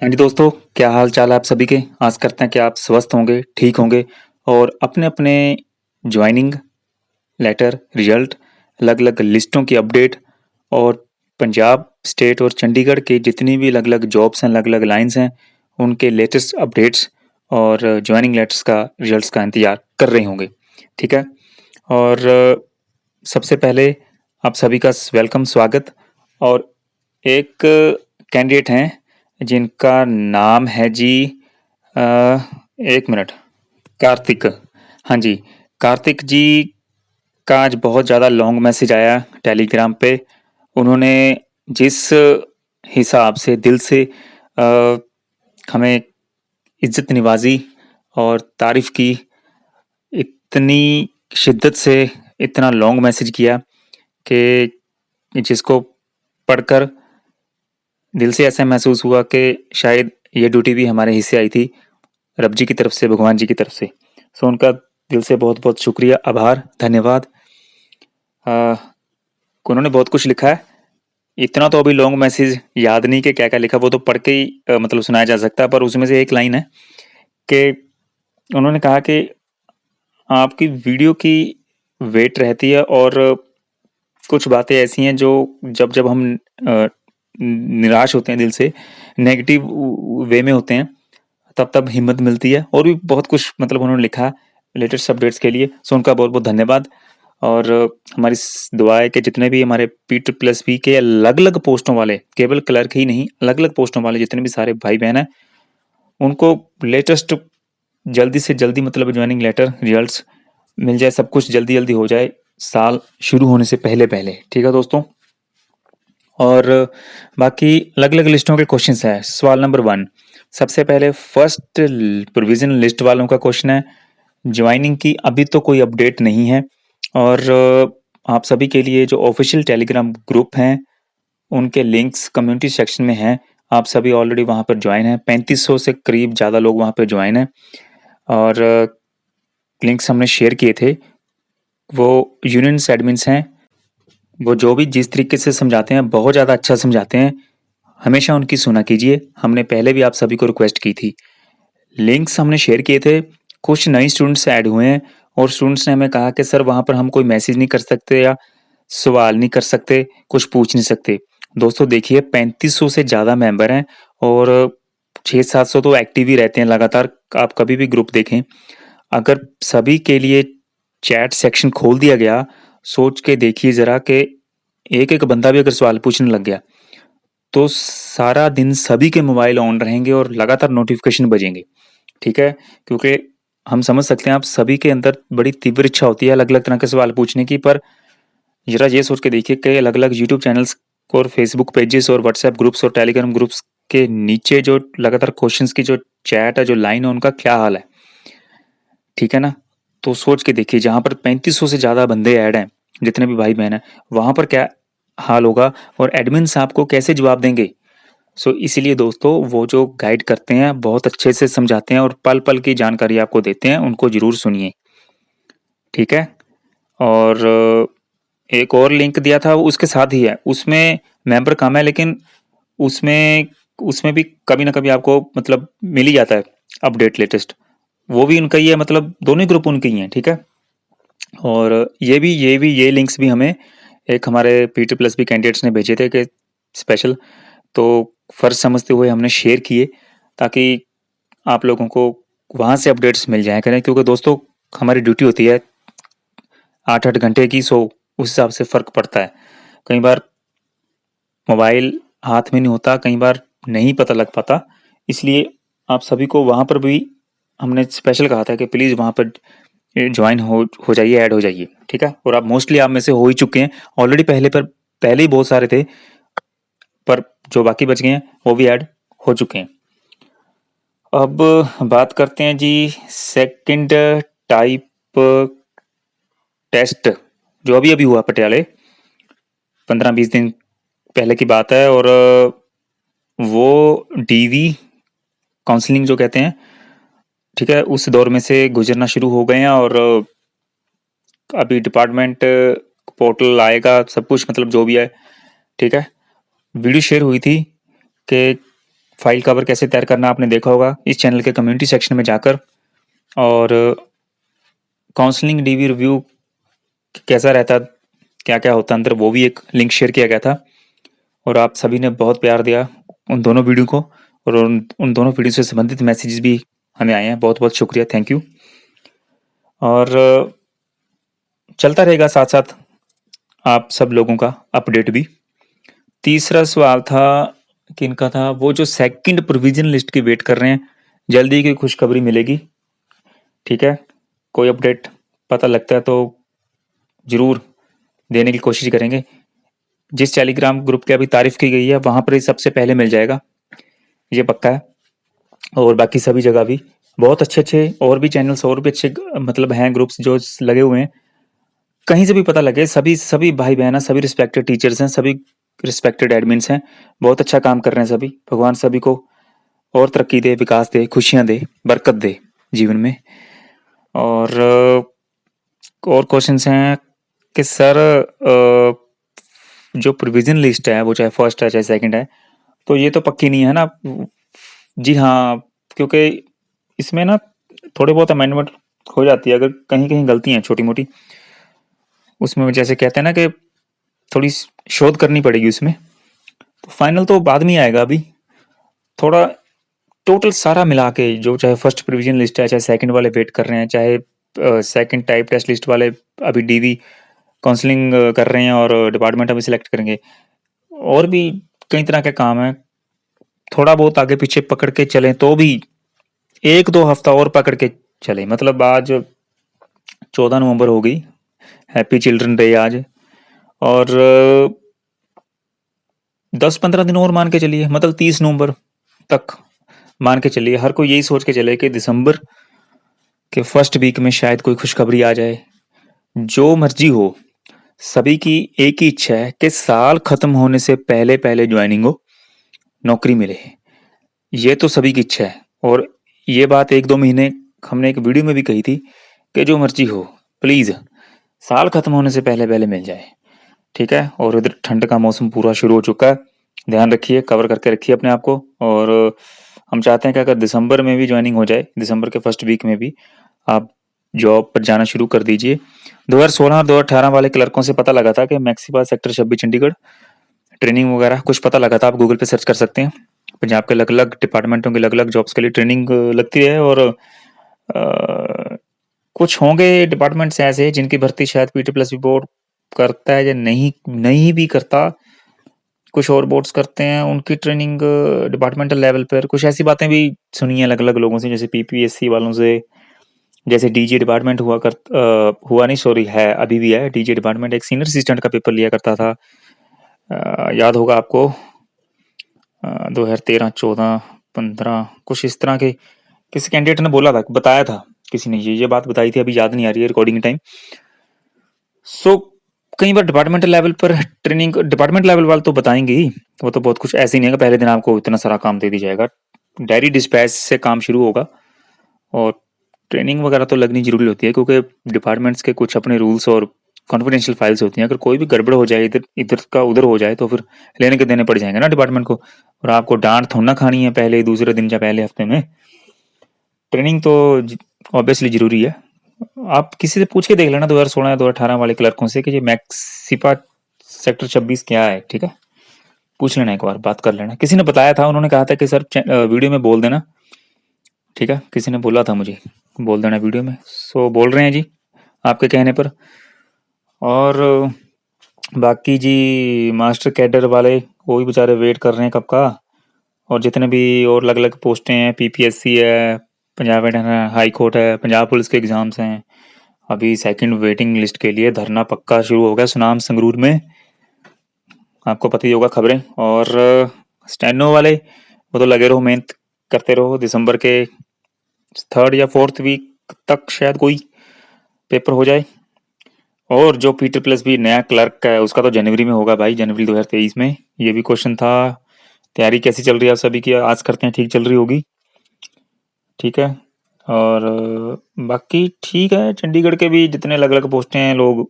हाँ जी दोस्तों, क्या हाल चाल है आप सभी के। आस करते हैं कि आप स्वस्थ होंगे, ठीक होंगे और अपने अपने ज्वाइनिंग लेटर रिजल्ट, अलग अलग लिस्टों की अपडेट और पंजाब स्टेट और चंडीगढ़ की जितनी भी अलग अलग जॉब्स हैं, अलग अलग लाइन्स हैं, उनके लेटेस्ट अपडेट्स और ज्वाइनिंग लेटर्स का रिजल्ट्स का इंतजार कर रहे होंगे। ठीक है। और सबसे पहले आप सभी का वेलकम, स्वागत। और एक कैंडिडेट हैं जिनका नाम है जी, अ, एक मिनट, कार्तिक। हाँ जी, कार्तिक जी का आज बहुत ज़्यादा लॉन्ग मैसेज आया टेलीग्राम पे। उन्होंने जिस हिसाब से दिल से अ, हमें इज्जत निवाजी और तारीफ की, इतनी शिद्दत से इतना लॉन्ग मैसेज किया कि जिसको पढ़कर दिल से ऐसा महसूस हुआ कि शायद ये ड्यूटी भी हमारे हिस्से आई थी, रब जी की तरफ से, भगवान जी की तरफ से। सो उनका दिल से बहुत बहुत शुक्रिया, आभार, धन्यवाद। अ, उन्होंने बहुत कुछ लिखा है। इतना तो अभी लॉन्ग मैसेज याद नहीं कि क्या क्या लिखा, वो तो पढ़ के ही मतलब सुनाया जा सकता है। पर उसमें से एक लाइन है कि उन्होंने कहा कि आपकी वीडियो की वेट रहती है और कुछ बातें ऐसी हैं जो जब जब हम निराश होते हैं दिल से, नेगेटिव वे में होते हैं, तब तब हिम्मत मिलती है। और भी बहुत कुछ मतलब उन्होंने लिखा लेटेस्ट अपडेट्स के लिए। सो उनका बहुत बहुत धन्यवाद। और हमारी दुआ है कि जितने भी हमारे P+P के अलग अलग पोस्टों वाले, केवल क्लर्क ही नहीं, अलग अलग पोस्टों वाले जितने भी सारे भाई बहन हैं, उनको लेटेस्ट जल्दी से जल्दी मतलब ज्वाइनिंग लेटर रिजल्ट्स मिल जाए, सब कुछ जल्दी जल्दी हो जाए, साल शुरू होने से पहले पहले। ठीक है दोस्तों। और बाकी अलग अलग लिस्टों के क्वेश्चन हैं। सवाल नंबर 1, सबसे पहले फर्स्ट प्रोविजन लिस्ट वालों का क्वेश्चन है। ज्वाइनिंग की अभी तो कोई अपडेट नहीं है और आप सभी के लिए जो ऑफिशियल टेलीग्राम ग्रुप हैं उनके लिंक्स कम्युनिटी सेक्शन में हैं। आप सभी ऑलरेडी वहाँ पर ज्वाइन हैं। 3500 से करीब ज़्यादा लोग वहाँ पर ज्वाइन हैं और लिंक्स हमने शेयर किए थे। वो यूनियंस एडमिन्स हैं, वो जो भी जिस तरीके से समझाते हैं बहुत ज़्यादा अच्छा समझाते हैं। हमेशा उनकी सुना कीजिए। हमने पहले भी आप सभी को रिक्वेस्ट की थी। लिंक्स हमने शेयर किए थे। कुछ नए स्टूडेंट्स ऐड हुए हैं और स्टूडेंट्स ने हमें कहा कि सर वहाँ पर हम कोई मैसेज नहीं कर सकते या सवाल नहीं कर सकते, कुछ पूछ नहीं सकते। दोस्तों देखिए, 3500 से ज़्यादा मेंबर हैं और 600-700 तो एक्टिव ही रहते हैं लगातार। आप कभी भी ग्रुप देखें, अगर सभी के लिए चैट सेक्शन खोल दिया गया, सोच के देखिए ज़रा कि एक-एक बंदा भी अगर सवाल पूछने लग गया, तो सारा दिन सभी के मोबाइल ऑन रहेंगे और लगातार नोटिफ़िकेशन बजेंगे। ठीक है? क्योंकि हम समझ सकते हैं आप सभी के अंदर बड़ी तीव्र इच्छा होती है अलग-अलग तरह के सवाल पूछने की। पर ज़रा ये सोच के देखिए कि अलग-अलग यूट्यूब चैनल्स और फेसबुक पेजेस और व्हाट्सएप ग्रुप्स और टेलीग्राम ग्रुप्स के नीचे जो लगातार क्वेश्चंस की जो चैट है, जो लाइन है, उनका क्या हाल है? ठीक है ना? तो सोच के देखिए, जहाँ पर 3500 से ज़्यादा बंदे ऐड हैं, जितने भी भाई-बहन हैं, वहाँ पर क्या हाल होगा और एडमिन्स आपको कैसे जवाब देंगे? सो इसीलिए दोस्तों, वो जो गाइड करते हैं, बहुत अच्छे से समझाते हैं और पल-पल की जानकारी आपको देते हैं, उनको ज़रूर सुनिए। ठीक है? और एक और लिंक दिया था, वो उसके साथ ही है। उसमें मेंबर कम है, लेकिन उसमें उसमें भी कभी न कभी आपको मतलब मिल ही जाता है अपडेट लेटेस्ट। वो भी उनका ही है, मतलब दोनों ही ग्रुप उनके ही हैं। ठीक है? और ये लिंक्स भी हमें एक हमारे P2+P कैंडिडेट्स ने भेजे थे कि स्पेशल, तो फ़र्ज़ समझते हुए हमने शेयर किए ताकि आप लोगों को वहाँ से अपडेट्स मिल जाया करें। क्योंकि दोस्तों, हमारी ड्यूटी होती है 8-8 घंटे की, सो उस हिसाब से फ़र्क पड़ता है। कई बार मोबाइल हाथ में नहीं होता, कई बार नहीं पता लग पाता। इसलिए आप सभी को वहाँ पर भी हमने स्पेशल कहा था कि प्लीज़ वहाँ पर जॉइन हो जाइए, ऐड हो जाइए। ठीक है? और आप मोस्टली आप में से हो ही चुके हैं। ऑलरेडी पहले ही बहुत सारे थे, पर जो बाकी बच गए हैं वो भी ऐड हो चुके हैं। अब बात करते हैं जी सेकंड टाइप टेस्ट, जो अभी-अभी हुआ पटियाले, 15-20 दिन पहले की बात है। और वो डीवी काउंसलिंग जो कहते हैं, ठीक है, उस दौर में से गुजरना शुरू हो गए हैं। और अभी डिपार्टमेंट पोर्टल आएगा, सब कुछ मतलब जो भी है। ठीक है? वीडियो शेयर हुई थी कि फाइल कवर कैसे तैयार करना आपने देखा होगा इस चैनल के कम्युनिटी सेक्शन में जाकर, और काउंसलिंग डीवी रिव्यू कैसा रहता, क्या क्या होता अंदर, वो भी एक लिंक शेयर किया गया था और आप सभी ने बहुत प्यार दिया उन दोनों वीडियो को, और उन दोनों वीडियो से संबंधित मैसेजेस भी हमें आए हैं। बहुत बहुत शुक्रिया, थैंक यू। और चलता रहेगा साथ साथ आप सब लोगों का अपडेट भी। तीसरा सवाल था, किनका था, वो जो सेकंड प्रोविजन लिस्ट की वेट कर रहे हैं, जल्दी की खुशखबरी मिलेगी। ठीक है, कोई अपडेट पता लगता है तो जरूर देने की कोशिश करेंगे। जिस टेलीग्राम ग्रुप की अभी तारीफ की गई है वहां पर ही सबसे पहले मिल जाएगा, ये पक्का है। और बाकी सभी जगह भी बहुत अच्छे अच्छे और भी चैनल्स और भी अच्छे मतलब हैं ग्रुप्स जो लगे हुए हैं, कहीं से भी पता लगे। सभी सभी भाई बहन हैं, सभी रिस्पेक्टेड टीचर्स हैं, सभी रिस्पेक्टेड एडमिन्स हैं, बहुत अच्छा काम कर रहे हैं सभी। भगवान सभी को और तरक्की दे, विकास दे, खुशियां दे, बरकत दे जीवन में। और क्वेश्चंस हैं कि सर जो प्रोविजन लिस्ट है वो चाहे फर्स्ट है चाहे सेकंड है, तो ये तो पक्की नहीं है ना? जी हाँ, क्योंकि इसमें ना थोड़े बहुत अमेंडमेंट हो जाती है, अगर कहीं कहीं गलती है छोटी मोटी, उसमें जैसे कहते हैं ना कि थोड़ी शोध करनी पड़ेगी उसमें। तो फाइनल तो बाद में आएगा, अभी थोड़ा टोटल सारा मिला के, जो चाहे फर्स्ट प्रोविजन लिस्ट है, चाहे सेकंड वाले वेट कर रहे हैं, चाहे सेकंड टाइप टेस्ट लिस्ट वाले अभी डीवी काउंसलिंग कर रहे हैं और डिपार्टमेंट अभी सिलेक्ट करेंगे, और भी कई तरह के काम है। थोड़ा बहुत आगे पीछे पकड़ के चलें तो भी 1-2 हफ्ता और पकड़ के चले, मतलब आज 14 नवंबर हो गई, हैप्पी चिल्ड्रन डे आज, और 10-15 दिन और मान के चलिए, मतलब 30 नवंबर तक मान के चलिए। हर कोई यही सोच के चले कि दिसंबर के फर्स्ट वीक में शायद कोई खुशखबरी आ जाए। जो मर्जी हो, सभी की एक ही इच्छा है कि साल खत्म होने से पहले पहले ज्वाइनिंग हो, नौकरी मिले। ये तो सभी की इच्छा है, और ये बात 1-2 महीने हमने एक वीडियो में भी कही थी कि जो मर्जी हो, प्लीज साल खत्म होने से पहले पहले मिल जाए। ठीक है, और इधर ठंड का मौसम पूरा शुरू हो चुका है, ध्यान रखिए, कवर करके रखिए अपने आप को। और हम चाहते हैं कि अगर दिसंबर में भी ज्वाइनिंग हो जाए, दिसंबर के फर्स्ट वीक में भी आप जॉब पर जाना शुरू कर दीजिए। 2016 और 2018 वाले क्लर्कों से पता लगा था कि मैक्सिपा सेक्टर 26 चंडीगढ़ ट्रेनिंग वगैरह कुछ पता लगा था, आप गूगल पे सर्च कर सकते हैं। पंजाब के अलग अलग डिपार्टमेंटों के अलग अलग जॉब्स के लिए ट्रेनिंग लगती है, और कुछ होंगे डिपार्टमेंट्स ऐसे जिनकी भर्ती शायद पीटी प्लस भी बोर्ड करता है या नहीं नहीं भी करता, कुछ और बोर्ड्स करते हैं उनकी ट्रेनिंग डिपार्टमेंटल लेवल पर। कुछ ऐसी बातें भी सुनी है अलग अलग लोगों से, जैसे पीपीएससी वालों से, जैसे डीजे डिपार्टमेंट हुआ नहीं, सॉरी, है, अभी भी है डीजे डिपार्टमेंट, एक सीनियर असिस्टेंट का पेपर लिया करता था, याद होगा आपको, 2013, 14, 15 कुछ इस तरह के किसी कैंडिडेट ने बोला था, बताया था किसी ने, ये बात बताई थी, अभी याद नहीं आ रही है रिकॉर्डिंग टाइम। सो कई बार डिपार्टमेंटल लेवल पर ट्रेनिंग, डिपार्टमेंट लेवल वाले तो बताएंगे ही, वो तो बहुत कुछ ऐसे ही नहीं है कि पहले दिन आपको इतना सारा काम दे दिया जाएगा। डायरी डिस्पैच से काम शुरू होगा, और ट्रेनिंग वगैरह तो लगनी जरूरी होती है, क्योंकि डिपार्टमेंट्स के कुछ अपने रूल्स और कॉन्फिडेंशियल फाइल्स होती हैं। अगर कोई भी गड़बड़ हो जाए, इधर इधर का उधर हो जाए, तो फिर लेने के देने पड़ जाएंगे ना डिपार्टमेंट को, और आपको डांट थोड़ा ना खानी है पहले दूसरे दिन या पहले हफ्ते में। ट्रेनिंग तो ऑब्वियसली जरूरी है। आप किसी से पूछ के देख लेना 2016 या 2018 वाले क्लर्कों से कि ये मैक्सिपा सेक्टर 26 क्या है। ठीक है, पूछ लेना, एक बार बात कर लेना। किसी ने बताया था, उन्होंने कहा था कि सर वीडियो में बोल देना। ठीक है, किसी ने बोला था मुझे बोल देना वीडियो में, सो बोल रहे हैं जी आपके कहने पर। और बाकी जी मास्टर कैडर वाले वो भी बेचारे वेट कर रहे हैं कब का, और जितने भी और अलग अलग पोस्टें हैं, पीपीएससी है, पंजाब हाई कोर्ट है, पंजाब पुलिस के एग्जाम्स हैं, अभी सेकंड वेटिंग लिस्ट के लिए धरना पक्का शुरू हो गया सुनाम संगरूर में, आपको पता ही होगा खबरें। और स्टेनो वाले वो तो लगे रहो, मेहनत करते रहो, दिसंबर के 3rd या 4th वीक तक शायद कोई पेपर हो जाए। और जो पीटर प्लस भी नया क्लर्क का है उसका तो जनवरी में होगा भाई, जनवरी 2023 में। ये भी क्वेश्चन था। तैयारी कैसी चल रही है आप सभी की? आज करते हैं ठीक चल रही होगी। ठीक है, और बाकी ठीक है। चंडीगढ़ के भी जितने अलग अलग पोस्टें हैं लोग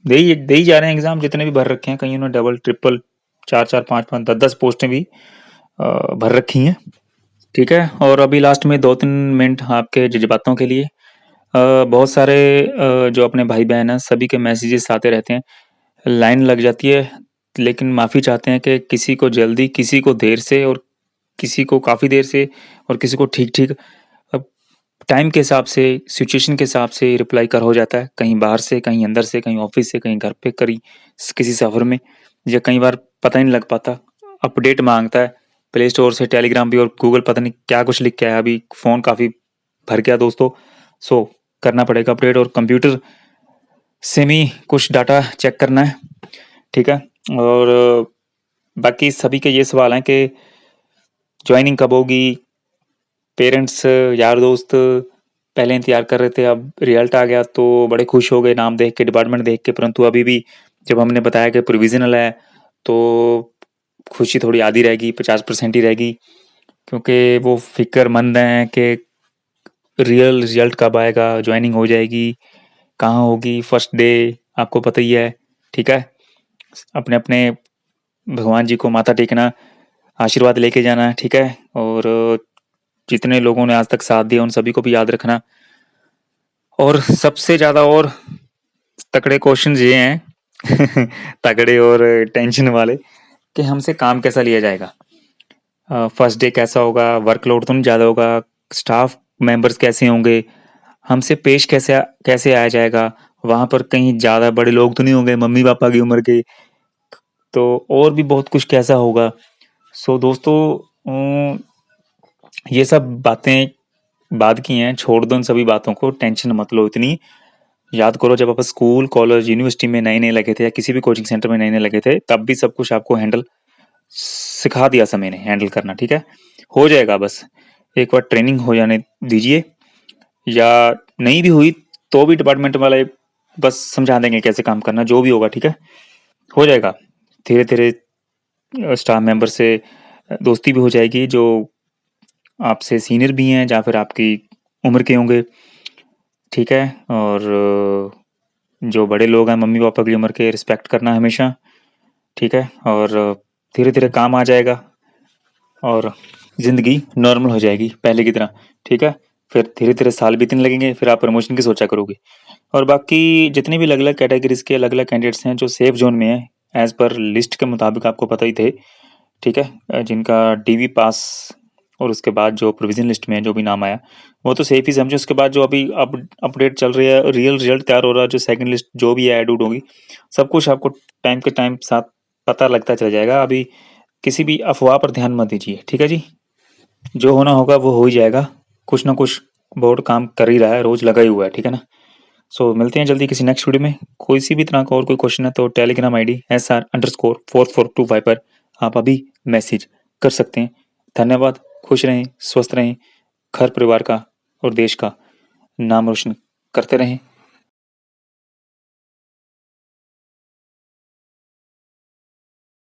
दे ही जा रहे हैं एग्जाम, जितने भी भर रखे हैं, कहीं उन्होंने डबल ट्रिपल 4-4 5-5 10-10 पोस्टें भी भर रखी हैं, ठीक है। और अभी लास्ट में 2-3 मिनट आपके जज़्बातों के लिए। बहुत सारे जो अपने भाई-बहन हैं सभी के मैसेजेस आते रहते हैं, लाइन लग जाती है, लेकिन माफ़ी चाहते हैं कि किसी को जल्दी, किसी को देर से और किसी को काफ़ी देर से और किसी को ठीक-ठीक। अब टाइम के हिसाब से, सिचुएशन के हिसाब से रिप्लाई कर हो जाता है, कहीं बाहर से, कहीं अंदर से, कहीं ऑफ़िस से, कहीं घर पे, कहीं किसी सफ़र में, या कई बार पता ही नहीं लग पाता। अपडेट माँगता है, प्ले स्टोर से टेलीग्राम भी, और गूगल पता नहीं क्या कुछ लिख के आया, अभी फ़ोन काफ़ी भर गया दोस्तों। सो करना पड़ेगा अपडेट, और कंप्यूटर से भी कुछ डाटा चेक करना है, ठीक है। और बाकी सभी के ये सवाल हैं कि जॉइनिंग कब होगी? पेरेंट्स, यार दोस्त पहले इंतज़ार कर रहे थे, अब रिज़ल्ट आ गया तो बड़े खुश हो गए नाम देख के, डिपार्टमेंट देख के, परंतु अभी भी जब हमने बताया कि प्रोविज़नल है, तो खुशी थोड़ी आधी रहेगी, 50% ही रहेगी, क्योंकि वो फ़िक्रमंद हैं कि रियल रिज़ल्ट कब आएगा, जॉइनिंग हो जाएगी, कहाँ होगी, फर्स्ट डे आपको पता ही है, ठीक है। अपने-अपने भगवान जी को माथा टेकना, आशीर्वाद लेके जाना, ठीक है। और जितने लोगों ने आज तक साथ दिया, उन सभी को भी याद रखना। और सबसे ज़्यादा और तगड़े क्वेश्चंस ये हैं तगड़े और टेंशन वाले, कि हमसे काम कैसा लिया जाएगा? फर्स्ट डे कैसा होगा? वर्कलोड तो नहीं ज़्यादा होगा? स्टाफ मेंबर्स कैसे होंगे? हमसे पेश कैसे आया जाएगा? वहाँ पर कहीं ज़्यादा बड़े लोग तो नहीं होंगे, मम्मी-पापा की उम्र के? तो और भी बहुत कुछ कैसा होगा? सो दोस्तों, ये सब बातें बाद की हैं, छोड़ दो इन सभी बातों को, टेंशन मत लो इतनी। याद करो, जब आप स्कूल, कॉलेज, यूनिवर्सिटी में नए-नए लगे थे, या किसी भी कोचिंग सेंटर में नए-नए लगे थे, तब भी सब कुछ आपको हैंडल सिखा दिया समय ने हैंडल करना, ठीक है? हो जाएगा, बस एक बार ट्रेनिंग हो जाने दीजिए, या नहीं भी हुई तो भी डिपार्टमेंट वाले बस समझा देंगे कैसे काम करना, जो भी होगा, ठीक है? हो जाएगा। धीरे-धीरे स्टाफ मेंबर से दोस्ती भी हो जाएगी, जो आपसे सीनियर भी हैं या फिर आपकी उम्र के होंगे, ठीक है। और जो बड़े लोग हैं मम्मी पापा की उम्र के, रिस्पेक्ट करना हमेशा, ठीक है। और धीरे धीरे काम आ जाएगा, और ज़िंदगी नॉर्मल हो जाएगी पहले की तरह, ठीक है। फिर धीरे धीरे साल बीतने लगेंगे, फिर आप प्रमोशन की सोचा करोगे। और बाकी जितने भी अलग अलग कैटेगरीज के अलग अलग कैंडिडेट्स हैं जो सेफ जोन में हैं, एज पर लिस्ट के मुताबिक आपको पता ही थे, ठीक है। जिनका डीवी पास, और उसके बाद जो प्रोविजन लिस्ट में जो भी नाम आया, वो तो सेफ ही समझो। उसके बाद जो अभी अपडेट चल रही है, रियल रिजल्ट तैयार हो रहा है, जो सेकंड लिस्ट जो भी है ऐड उड होगी, सब कुछ आपको टाइम के टाइम साथ पता लगता चल जाएगा। अभी किसी भी अफवाह पर ध्यान मत दीजिए, ठीक है जी। जो होना होगा वो हो ही जाएगा, कुछ ना कुछ बोर्ड काम कर ही रहा है, रोज लगा ही हुआ है, ठीक है ना। सो मिलते हैं जल्दी किसी नेक्स्ट वीडियो में। कोई सी भी तरह का और कोई क्वेश्चन है तो टेलीग्राम आईडी SR_4425 पर आप अभी मैसेज कर सकते हैं। धन्यवाद। खुश रहें, स्वस्थ रहें, घर परिवार का और देश का नाम रोशन करते रहें।